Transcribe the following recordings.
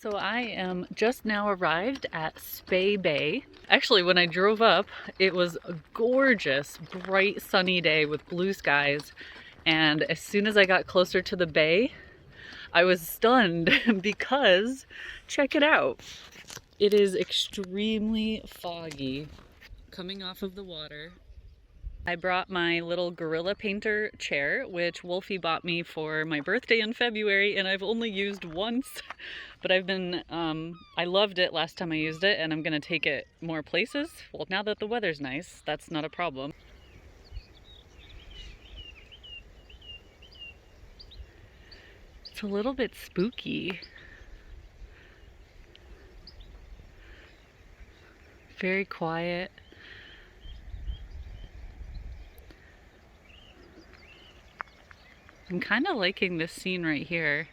So I am just now arrived at Spey Bay. Actually, when I drove up, it was a gorgeous, bright, sunny day with blue skies. And as soon as I got closer to the bay, I was stunned because, check it out. It is extremely foggy coming off of the water. I brought my little gorilla painter chair, which Wolfie bought me for my birthday in February, and I've only used once, but I loved it last time I used it, and I'm gonna take it more places. Well, now that the weather's nice, that's not a problem. It's a little bit spooky. Very quiet. I'm kind of liking this scene right here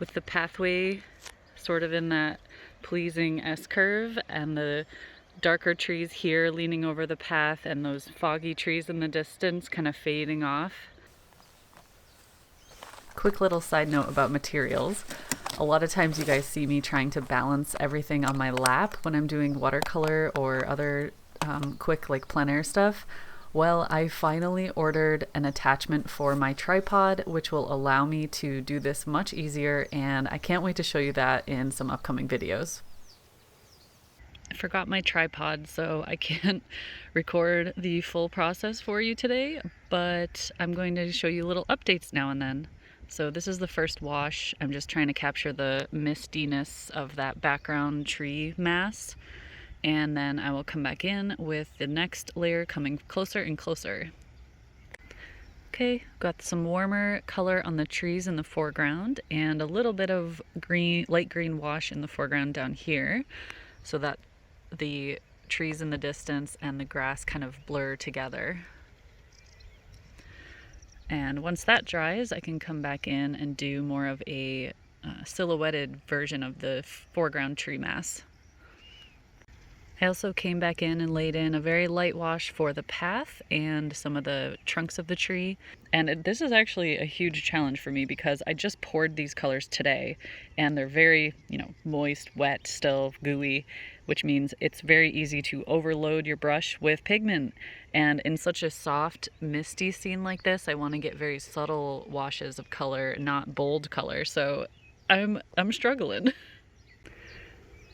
with the pathway sort of in that pleasing S-curve and the darker trees here leaning over the path and those foggy trees in the distance kind of fading off. Quick little side note about materials. A lot of times you guys see me trying to balance everything on my lap when I'm doing watercolor or other quick like plein air stuff. Well, I finally ordered an attachment for my tripod, which will allow me to do this much easier, and I can't wait to show you that in some upcoming videos. I forgot my tripod, so I can't record the full process for you today, but I'm going to show you little updates now and then. So this is the first wash. I'm just trying to capture the mistiness of that background tree mass. And then I will come back in with the next layer coming closer and closer. Okay, got some warmer color on the trees in the foreground and a little bit of green, light green wash in the foreground down here so that the trees in the distance and the grass kind of blur together. And once that dries, I can come back in and do more of a silhouetted version of the foreground tree mass. I also came back in and laid in a very light wash for the path and some of the trunks of the tree. And this is actually a huge challenge for me because I just poured these colors today and they're very, moist, wet, still gooey, which means it's very easy to overload your brush with pigment. And in such a soft, misty scene like this, I want to get very subtle washes of color, not bold color. So I'm struggling.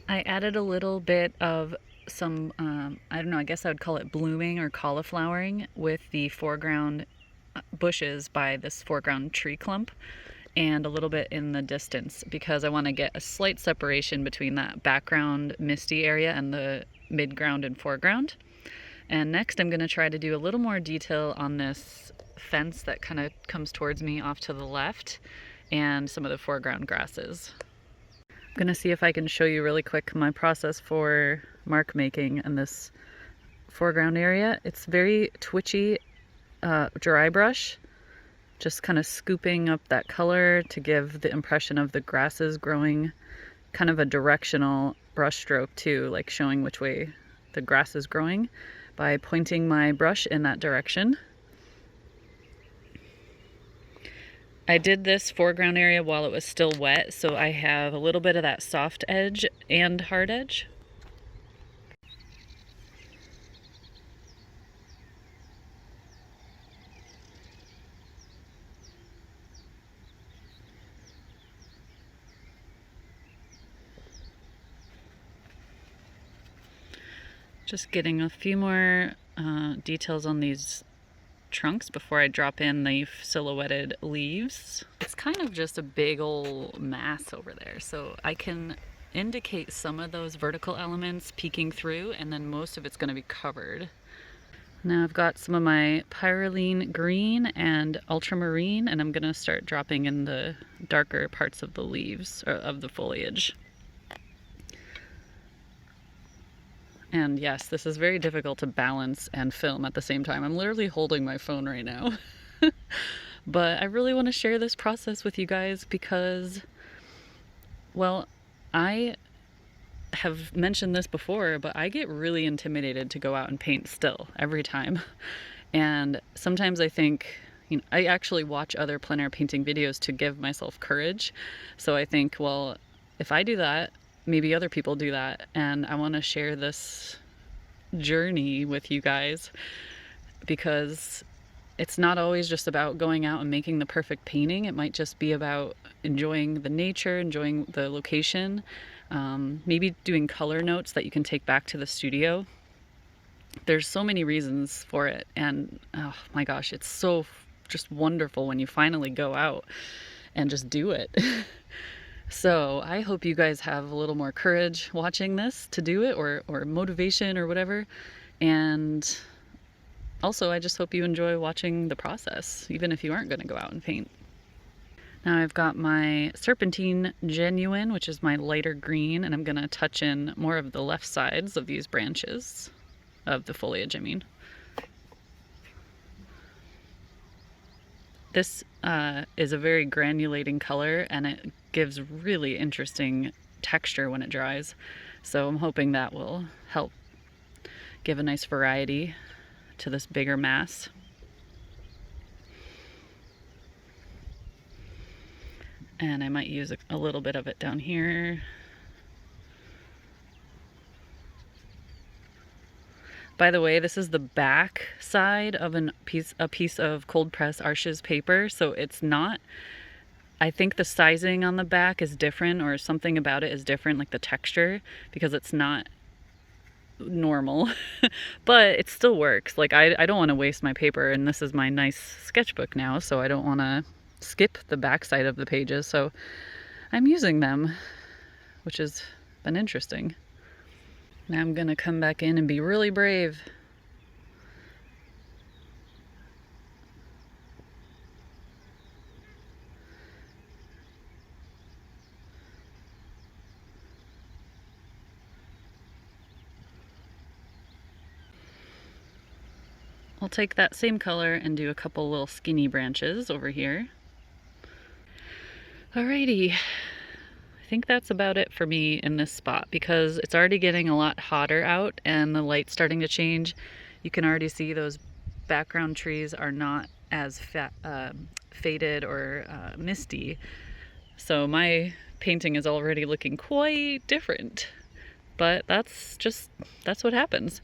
I added a little bit of some, I don't know, I guess I would call it blooming or cauliflowering with the foreground bushes by this foreground tree clump and a little bit in the distance because I want to get a slight separation between that background misty area and the midground and foreground. And next I'm going to try to do a little more detail on this fence that kind of comes towards me off to the left and some of the foreground grasses. I'm going to see if I can show you really quick my process for mark making in this foreground area. It's very twitchy dry brush, just kind of scooping up that color to give the impression of the grasses growing, kind of a directional brush stroke too, like showing which way the grass is growing by pointing my brush in that direction. I did this foreground area while it was still wet, so I have a little bit of that soft edge and hard edge. Just getting a few more details on these trunks before I drop in the silhouetted leaves. It's kind of just a big old mass over there, so I can indicate some of those vertical elements peeking through and then most of it's going to be covered. Now I've got some of my pyroline green and ultramarine and I'm going to start dropping in the darker parts of the leaves or of the foliage. And yes, this is very difficult to balance and film at the same time. I'm literally holding my phone right now. But I really want to share this process with you guys because, well, I have mentioned this before, but I get really intimidated to go out and paint still every time. And sometimes I think, I actually watch other plein air painting videos to give myself courage. So I think, well, if I do that, maybe other people do that. And I want to share this journey with you guys because it's not always just about going out and making the perfect painting. It might just be about enjoying the nature, enjoying the location, maybe doing color notes that you can take back to the studio. There's so many reasons for it, and oh my gosh, it's so just wonderful when you finally go out and just do it. So I hope you guys have a little more courage watching this to do it, or motivation or whatever. And also, I just hope you enjoy watching the process, even if you aren't going to go out and paint. Now I've got my Serpentine Genuine, which is my lighter green, and I'm going to touch in more of the left sides of these branches, of the foliage, I mean. This is a very granulating color, and it gives really interesting texture when it dries. So I'm hoping that will help give a nice variety to this bigger mass. And I might use a little bit of it down here. By the way, this is the back side of a piece of cold press Arches paper, so it's not, I think the sizing on the back is different, or something about it is different, like the texture, because it's not normal. But it still works. Like I don't want to waste my paper, and this is my nice sketchbook now, so I don't want to skip the back side of the pages, so I'm using them, which has been interesting. Now I'm gonna come back in and be really brave. I'll take that same color and do a couple little skinny branches over here. Alrighty, I think that's about it for me in this spot, because it's already getting a lot hotter out and the light's starting to change. You can already see those background trees are not as faded or misty. So my painting is already looking quite different, but that's what happens.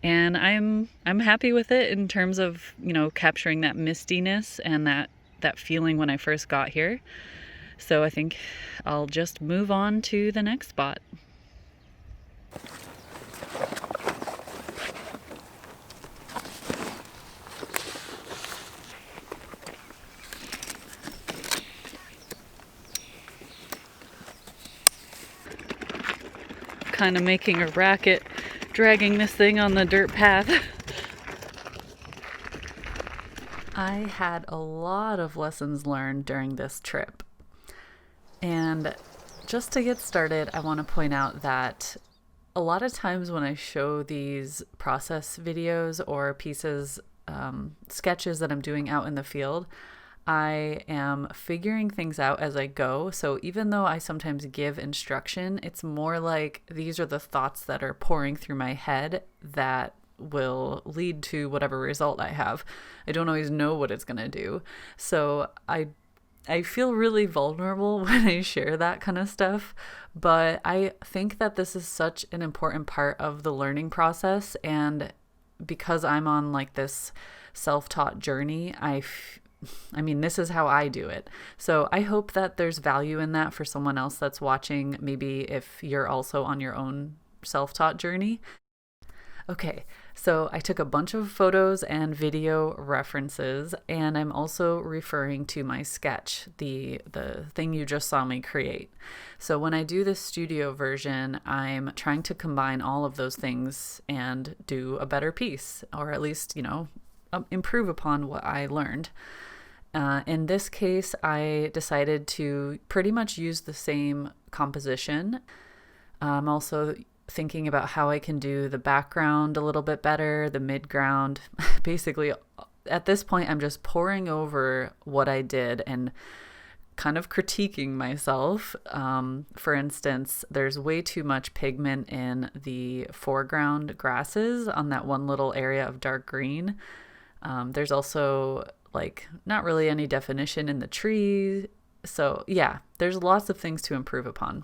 And I'm happy with it in terms of, you know, capturing that mistiness and that feeling when I first got here. So I think I'll just move on to the next spot. Kind of making a racket, dragging this thing on the dirt path. I had a lot of lessons learned during this trip. And just to get started, I want to point out that a lot of times when I show these process videos or pieces, sketches that I'm doing out in the field, I am figuring things out as I go. So even though I sometimes give instruction, it's more like these are the thoughts that are pouring through my head that will lead to whatever result I have. I don't always know what it's going to do. So I feel really vulnerable when I share that kind of stuff, but I think that this is such an important part of the learning process. And because I'm on like this self-taught journey, I mean, this is how I do it. So I hope that there's value in that for someone else that's watching, maybe if you're also on your own self-taught journey. Okay, so I took a bunch of photos and video references, and I'm also referring to my sketch, the thing you just saw me create. So when I do this studio version, I'm trying to combine all of those things and do a better piece, or at least, you know, improve upon what I learned. In this case, I decided to pretty much use the same composition. I'm also thinking about how I can do the background a little bit better, the midground. Basically, at this point, I'm just pouring over what I did and kind of critiquing myself. For instance, there's way too much pigment in the foreground grasses on that one little area of dark green. There's also like not really any definition in the trees. So yeah, there's lots of things to improve upon.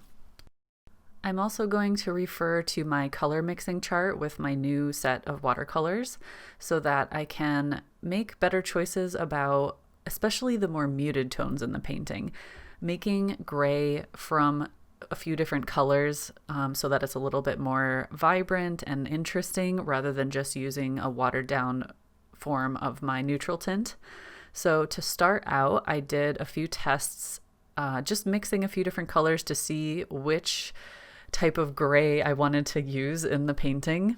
I'm also going to refer to my color mixing chart with my new set of watercolors so that I can make better choices about especially the more muted tones in the painting. Making gray from a few different colors so that it's a little bit more vibrant and interesting rather than just using a watered down form of my neutral tint. So to start out, I did a few tests, just mixing a few different colors to see which type of gray I wanted to use in the painting.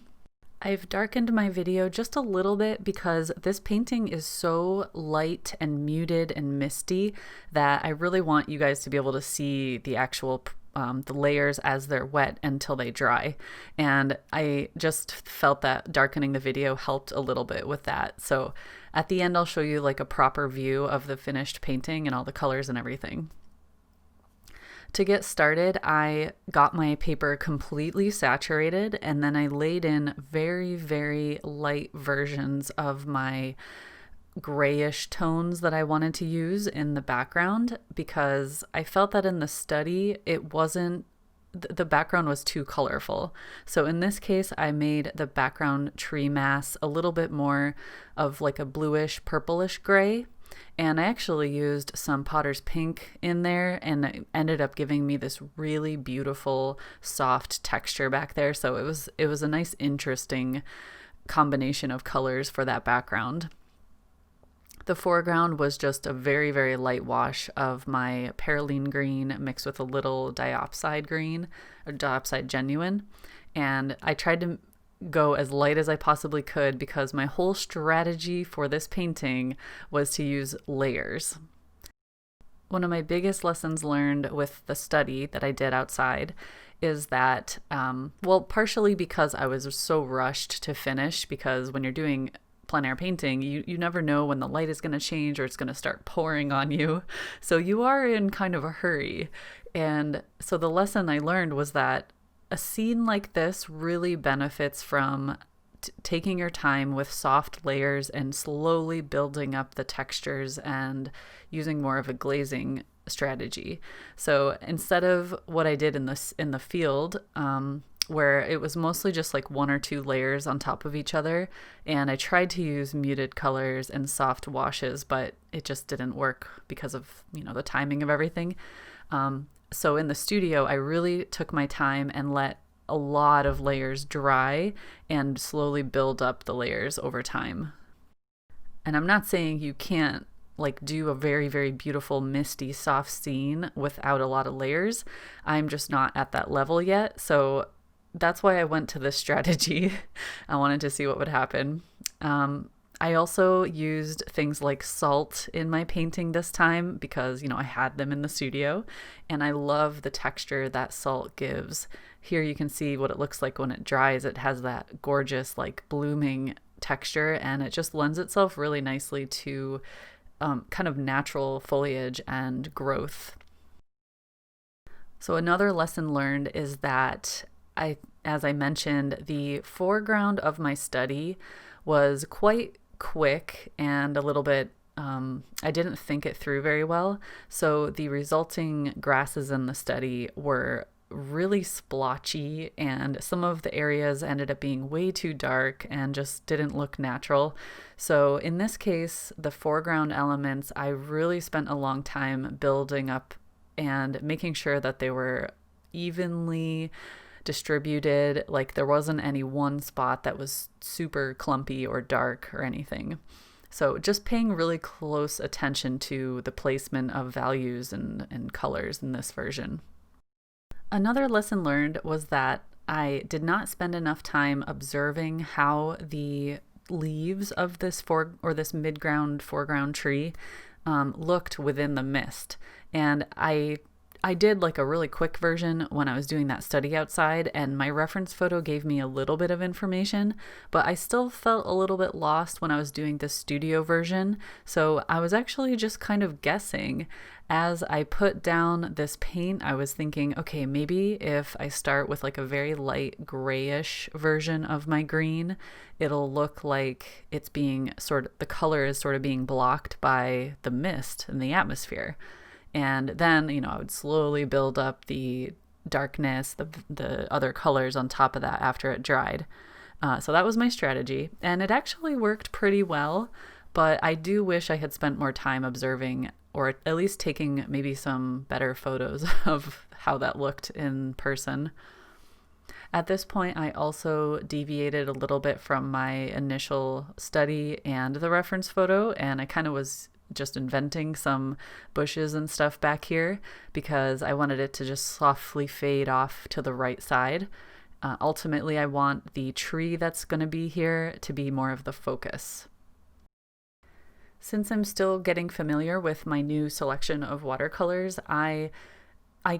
I've darkened my video just a little bit because this painting is so light and muted and misty that I really want you guys to be able to see the actual the layers as they're wet until they dry. And I just felt that darkening the video helped a little bit with that. So at the end, I'll show you like a proper view of the finished painting and all the colors and everything. To get started, I got my paper completely saturated and then I laid in very, very light versions of my grayish tones that I wanted to use in the background because I felt that in the study the background was too colorful. So in this case, I made the background tree mass a little bit more of like a bluish purplish gray. And I actually used some Potter's Pink in there and it ended up giving me this really beautiful soft texture back there. So it was a nice interesting combination of colors for that background. The foreground was just a very, very light wash of my Perylene green mixed with a little diopside green, or diopside genuine. And I tried to go as light as I possibly could because my whole strategy for this painting was to use layers. One of my biggest lessons learned with the study that I did outside is that, well, partially because I was so rushed to finish, because when you're doing plein air painting, you never know when the light is going to change or it's going to start pouring on you. So you are in kind of a hurry. And so the lesson I learned was that a scene like this really benefits from taking your time with soft layers and slowly building up the textures and using more of a glazing strategy. So instead of what I did in the field, where it was mostly just like one or two layers on top of each other, and I tried to use muted colors and soft washes, but it just didn't work because of, the timing of everything. So in the studio, I really took my time and let a lot of layers dry and slowly build up the layers over time. And I'm not saying you can't like do a very, very beautiful misty soft scene without a lot of layers. I'm just not at that level yet. So that's why I went to this strategy. I wanted to see what would happen. I also used things like salt in my painting this time because, I had them in the studio and I love the texture that salt gives. Here you can see what it looks like when it dries. It has that gorgeous like blooming texture and it just lends itself really nicely to kind of natural foliage and growth. So another lesson learned is that as I mentioned, the foreground of my study was quite quick and a little bit, I didn't think it through very well. So the resulting grasses in the study were really splotchy and some of the areas ended up being way too dark and just didn't look natural. So in this case, the foreground elements, I really spent a long time building up and making sure that they were evenly distributed, like there wasn't any one spot that was super clumpy or dark or anything. So just paying really close attention to the placement of values and colors in this version. Another lesson learned was that I did not spend enough time observing how the leaves of this mid-ground foreground tree looked within the mist. And I did like a really quick version when I was doing that study outside, and my reference photo gave me a little bit of information, but I still felt a little bit lost when I was doing the studio version. So I was actually just kind of guessing. As I put down this paint, I was thinking, okay, maybe if I start with like a very light grayish version of my green, it'll look like it's being the color is sort of being blocked by the mist and the atmosphere. And then, I would slowly build up the darkness, the other colors on top of that after it dried. So that was my strategy, and it actually worked pretty well, but I do wish I had spent more time observing, or at least taking maybe some better photos of how that looked in person. At this point, I also deviated a little bit from my initial study and the reference photo, and I kind of was just inventing some bushes and stuff back here because I wanted it to just softly fade off to the right side. Ultimately, I want the tree that's going to be here to be more of the focus. Since I'm still getting familiar with my new selection of watercolors, I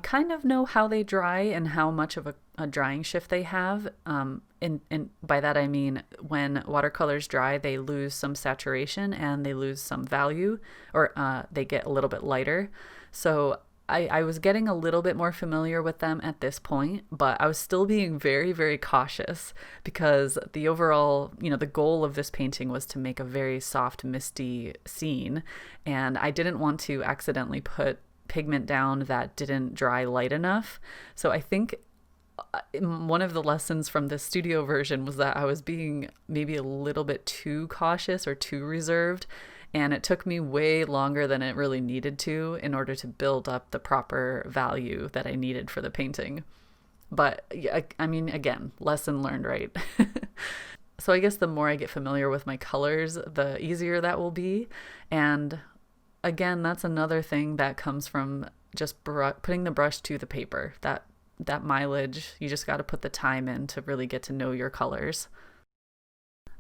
kind of know how they dry and how much of a drying shift they have. And by that I mean when watercolors dry, they lose some saturation and they lose some value, or they get a little bit lighter. So I was getting a little bit more familiar with them at this point, but I was still being very, very cautious because the overall, the goal of this painting was to make a very soft, misty scene. And I didn't want to accidentally put pigment down that didn't dry light enough. So I think one of the lessons from the studio version was that I was being maybe a little bit too cautious or too reserved, and it took me way longer than it really needed to in order to build up the proper value that I needed for the painting. But I mean, again, lesson learned, right? So I guess the more I get familiar with my colors, the easier that will be. And again, that's another thing that comes from just putting the brush to the paper. That mileage, you just got to put the time in to really get to know your colors.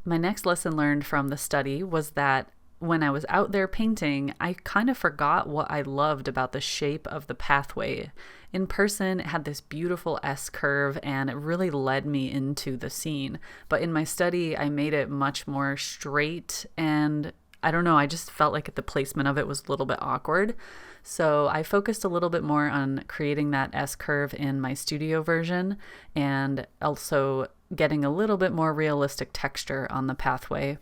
My next lesson learned from the study was that when I was out there painting, I kind of forgot what I loved about the shape of the pathway. In person, it had this beautiful S curve and it really led me into the scene. But in my study, I made it much more straight, and I don't know, I just felt like the placement of it was a little bit awkward. So I focused a little bit more on creating that S curve in my studio version and also getting a little bit more realistic texture on the pathway.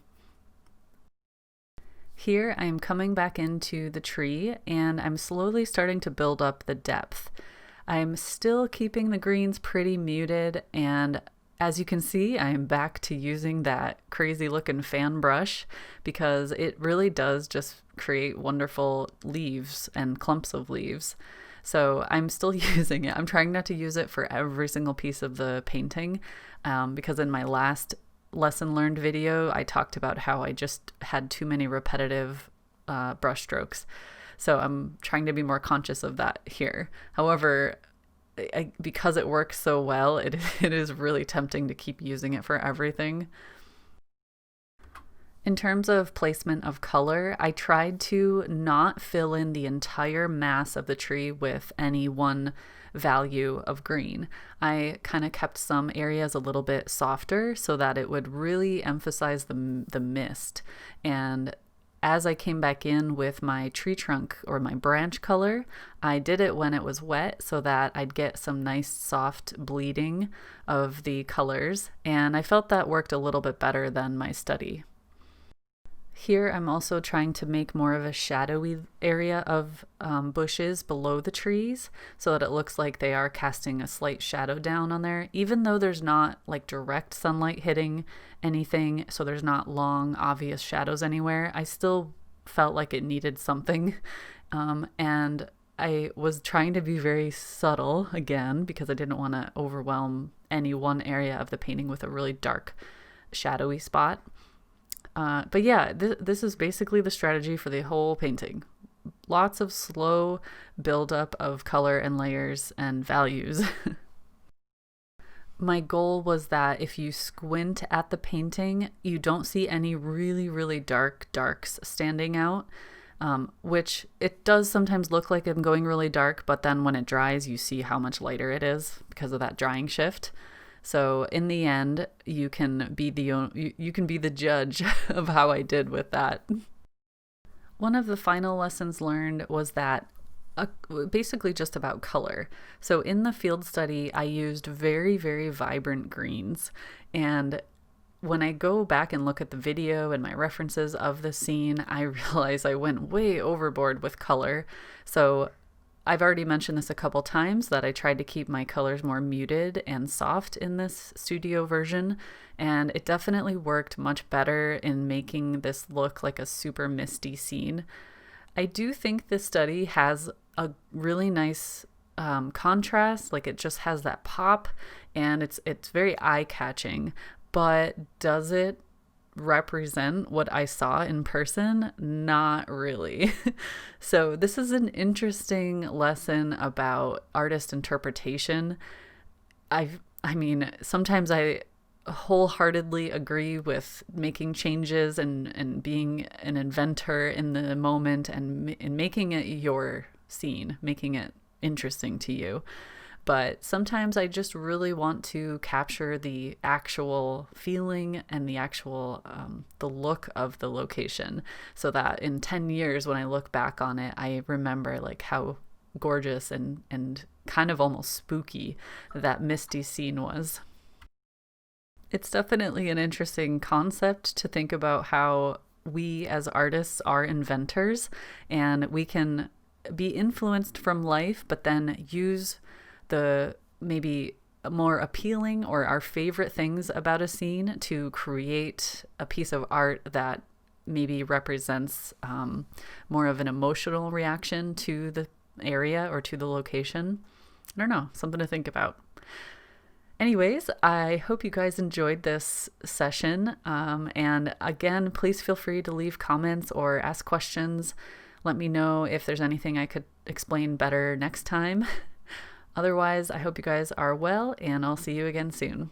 Here I am coming back into the tree and I'm slowly starting to build up the depth. I'm still keeping the greens pretty muted, and as you can see, I am back to using that crazy looking fan brush because it really does just create wonderful leaves and clumps of leaves. So I'm still using it. I'm trying not to use it for every single piece of the painting because in my last lesson learned video, I talked about how I just had too many repetitive brush strokes. So I'm trying to be more conscious of that here. However, because it works so well, it is really tempting to keep using it for everything. In terms of placement of color, I tried to not fill in the entire mass of the tree with any one value of green. I kind of kept some areas a little bit softer so that it would really emphasize the mist. And as I came back in with my tree trunk or my branch color, I did it when it was wet so that I'd get some nice soft bleeding of the colors, and I felt that worked a little bit better than my study. Here I'm also trying to make more of a shadowy area of bushes below the trees so that it looks like they are casting a slight shadow down on there, even though there's not like direct sunlight hitting anything, so there's not long obvious shadows anywhere. I still felt like it needed something, and I was trying to be very subtle again because I didn't want to overwhelm any one area of the painting with a really dark shadowy spot. But yeah, this is basically the strategy for the whole painting. Lots of slow buildup of color and layers and values. My goal was that if you squint at the painting, you don't see any really, really dark darks standing out, which it does sometimes look like I'm going really dark, but then when it dries, you see how much lighter it is because of that drying shift. So in the end, you can be the judge of how I did with that. One of the final lessons learned was that basically just about color. So in the field study, I used very, very vibrant greens. And when I go back and look at the video and my references of the scene, I realize I went way overboard with color. So I've already mentioned this a couple times that I tried to keep my colors more muted and soft in this studio version, and it definitely worked much better in making this look like a super misty scene. I do think this study has a really nice contrast, like it just has that pop, and it's very eye-catching, but does it represent what I saw in person? Not really. So this is an interesting lesson about artist interpretation. I mean, sometimes I wholeheartedly agree with making changes and being an inventor in the moment and making it your scene, making it interesting to you. But sometimes I just really want to capture the actual feeling and the actual the look of the location, so that in 10 years when I look back on it, I remember like how gorgeous and kind of almost spooky that misty scene was. It's definitely an interesting concept to think about how we as artists are inventors, and we can be influenced from life, but then use the maybe more appealing or our favorite things about a scene to create a piece of art that maybe represents more of an emotional reaction to the area or to the location. I don't know, something to think about. Anyways, I hope you guys enjoyed this session. And again, please feel free to leave comments or ask questions. Let me know if there's anything I could explain better next time. Otherwise, I hope you guys are well, and I'll see you again soon.